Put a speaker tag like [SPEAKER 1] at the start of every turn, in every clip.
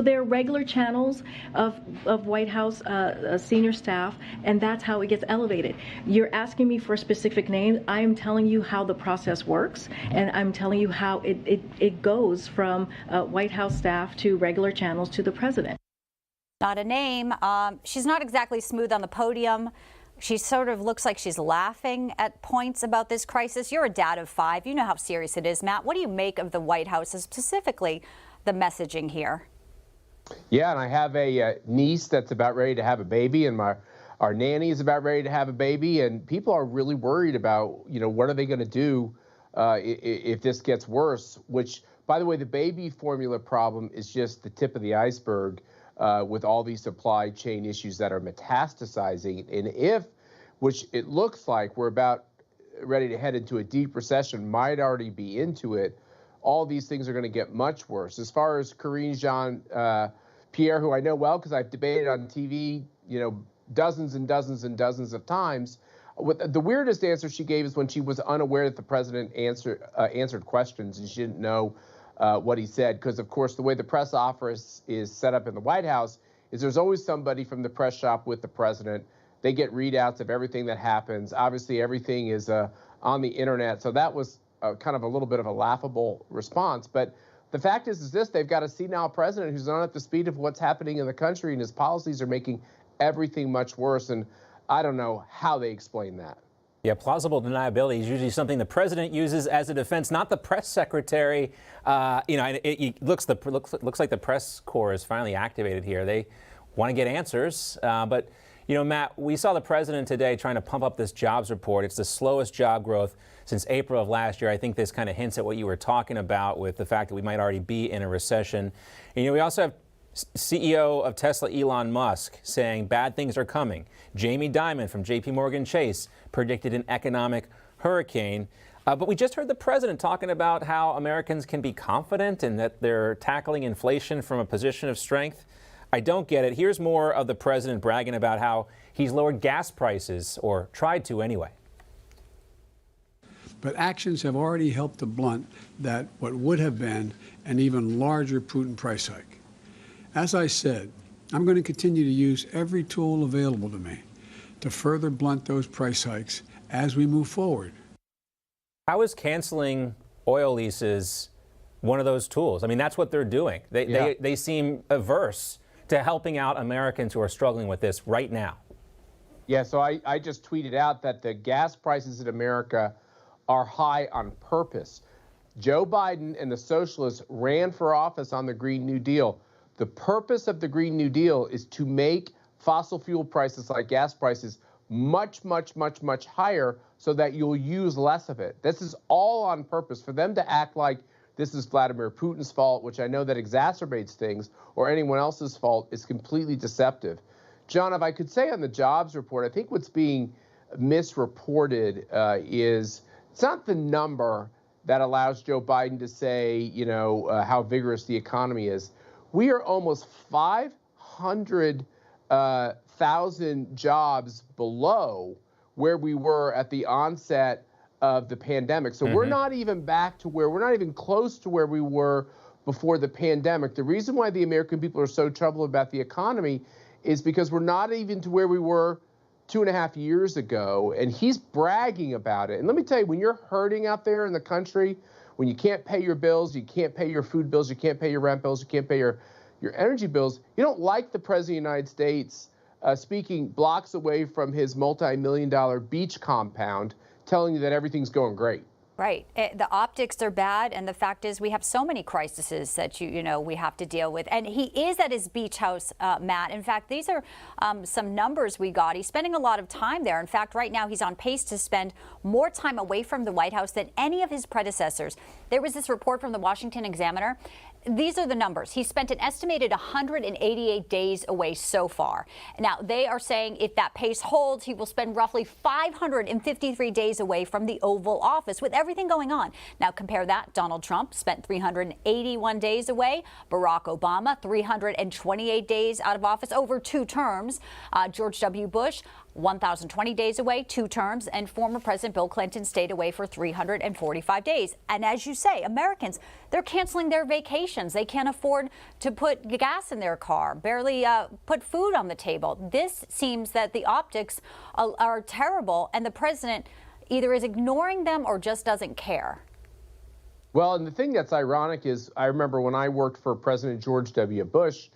[SPEAKER 1] they're regular channels of White House senior staff, and that's how it gets elevated. You're asking me for specific names. I am telling you how the process works, and I'm telling you how it goes from White House staff to regular channels to the president.
[SPEAKER 2] Not a name. She's not exactly smooth on the podium. She sort of looks like she's laughing at points about this crisis. You're a dad of 5. You know how serious it is, Matt. What do you make of the White House, and specifically the messaging here?
[SPEAKER 3] Yeah, and I have a niece that's about ready to have a baby, and our nanny is about ready to have a baby, and people are really worried about, what are they going to do if this gets worse, which, by the way, the baby formula problem is just the tip of the iceberg. With all these supply chain issues that are metastasizing. And which it looks like we're about ready to head into a deep recession, might already be into it, all these things are going to get much worse. As far as Karine Jean-Pierre, who I know well because I've debated on TV, dozens and dozens and dozens of times, the weirdest answer she gave is when she was unaware that the president answered questions and she didn't know what he said, because, of course, the way the press office is set up in the White House is there's always somebody from the press shop with the president. They get readouts of everything that happens. Obviously, everything is on the internet. So that was kind of a little bit of a laughable response. But the fact is this: they've got a senile president who's not at the speed of what's happening in the country, and his policies are making everything much worse. And I don't know how they explain that.
[SPEAKER 4] Yeah, plausible deniability is usually something the president uses as a defense, not the press secretary. It looks like the press corps is finally activated here. They want to get answers. But, Matt, we saw the president today trying to pump up this jobs report. It's the slowest job growth since April of last year. I think this kind of hints at what you were talking about with the fact that we might already be in a recession. And, we also have CEO of Tesla, Elon Musk, saying bad things are coming. Jamie Dimon from JP Morgan Chase predicted an economic hurricane. But we just heard the president talking about how Americans can be confident and that they're tackling inflation from a position of strength. I don't get it. Here's more of the president bragging about how he's lowered gas prices, or tried to anyway.
[SPEAKER 5] But actions have already helped to blunt what would have been an even larger Putin price hike. As I said, I'm going to continue to use every tool available to me to further blunt those price hikes as we move forward.
[SPEAKER 4] How is canceling oil leases one of those tools? I mean, that's what they're doing. They seem averse to helping out Americans who are struggling with this right now.
[SPEAKER 3] Yeah, so I just tweeted out that the gas prices in America are high on purpose. Joe Biden and the socialists ran for office on the Green New Deal. The purpose of the Green New Deal is to make fossil fuel prices like gas prices much, much, much, much higher so that you'll use less of it. This is all on purpose. For them to act like this is Vladimir Putin's fault, which I know that exacerbates things, or anyone else's fault, is completely deceptive. John, if I could say on the jobs report, I think what's being misreported is it's not the number that allows Joe Biden to say, how vigorous the economy is. We are almost 500,000 jobs below where we were at the onset of the pandemic. So we're not even we're not even close to where we were before the pandemic. The reason why the American people are so troubled about the economy is because we're not even to where we were 2.5 years ago. And he's bragging about it. And let me tell you, when you're hurting out there in the country, when you can't pay your bills, you can't pay your food bills, you can't pay your rent bills, you can't pay your energy bills, you don't like the President of the United States speaking blocks away from his multi-million-dollar beach compound, telling you that everything's going great.
[SPEAKER 2] Right. The optics are bad, and the fact is we have so many crises that we have to deal with. And he is at his beach house, Matt. In fact, these are some numbers we got. He's spending a lot of time there. In fact, right now he's on pace to spend more time away from the White House than any of his predecessors. There was this report from the Washington Examiner. These are the numbers. He spent an estimated 188 days away so far. Now, they are saying if that pace holds, he will spend roughly 553 days away from the Oval Office with everything going on. Now, compare that. Donald Trump spent 381 days away. Barack Obama, 328 days out of office over 2 terms. George W. Bush, 1,020 days away, 2 terms, and former President Bill Clinton stayed away for 345 days. And as you say, Americans, they're canceling their vacations. vacations. They can't afford to put gas in their car, barely put food on the table. This seems that the optics are terrible, and the president either is ignoring them or just doesn't care.
[SPEAKER 3] Well, and the thing that's ironic is I remember when I worked for President George W. Bush,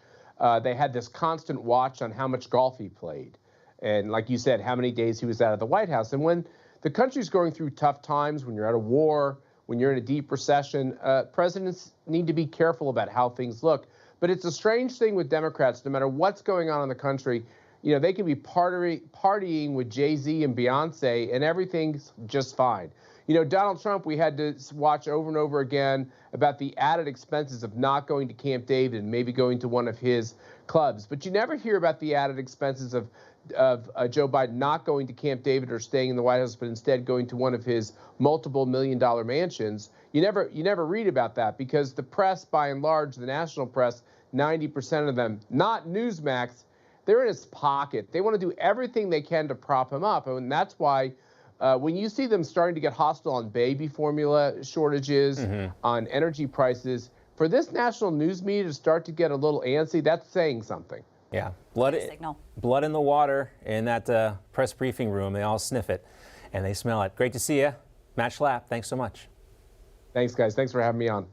[SPEAKER 3] they had this constant watch on how much golf he played. And like you said, how many days he was out of the White House. And when the country's going through tough times, when you're at a war, when you're in a deep recession, presidents need to be careful about how things look. But it's a strange thing with Democrats, no matter what's going on in the country, you know, they can be partying with Jay-Z and Beyonce and everything's just fine. You know, Donald Trump, we had to watch over and over again about the added expenses of not going to Camp David and maybe going to one of his clubs. But you never hear about the added expenses of Joe Biden not going to Camp David or staying in the White House, but instead going to one of his multiple million-dollar mansions. You never read about that because the press, by and large, the national press, 90% of them, not Newsmax, they're in his pocket. They want to do everything they can to prop him up. And that's why when you see them starting to get hostile on baby formula shortages, on energy prices, for this national news media to start to get a little antsy, that's saying something.
[SPEAKER 4] Yeah, blood in the water in that press briefing room. They all sniff it and they smell it. Great to see you. Matt Schlapp, thanks so much.
[SPEAKER 3] Thanks, guys. Thanks for having me on.